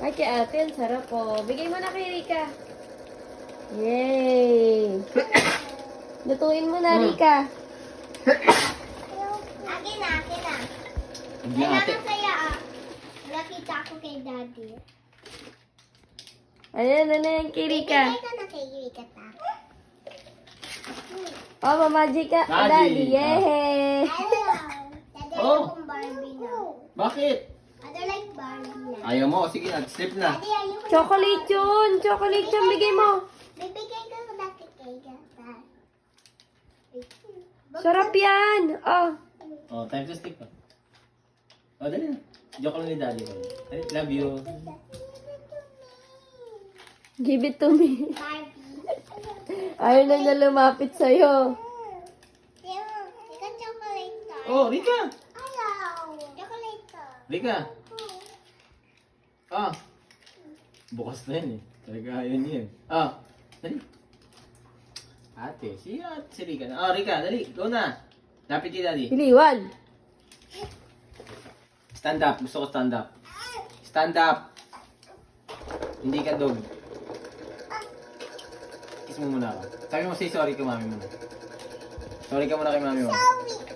Ay, kay ate, ang sarap po. Bigay mo na kay Rika. Yay! Lutuin mo na, Rika. Akin na, akin na. Hindi ate. Kailangan kaya nakita ko kay daddy. Ayan, ano yan kay Rika? Bigay ko na kay Rika ta. Oh, mamagic ka. Daddy. Daddy, yay! Hello. Daddy, Oh. ayokong Barbie na. Bakit? I don't like Barbie na. Ayaw mo. Sige, nag-sleep na. Daddy, ayoko na. Chocolate yun! Chocolate yun, bigay mo. Bibigay ko na kay Rika. Sarap yan! Oh, Oh, time to sleep pa. Oh, dali na. Joke lang ni daddy ko. Dali, love you. give it to me. Barbie. Ayaw na na lumapit sa'yo. Rika, chocolate to. Oh, Rika. Hello. Chocolate to. Rika. Ah. Bukas na yan eh. Talaga yun yun. Ah. Dali. Ate, si Rika na. Ah, Rika, dali. Go na. Lapit kay daddy. Iliwan. Stand up. Gusto ko stand up. Stand up. Hindi ka dog. Kiss mo muna ako. Sabi mo say sorry kay mami mo. Sorry ka muna kay mami mo. Sorry.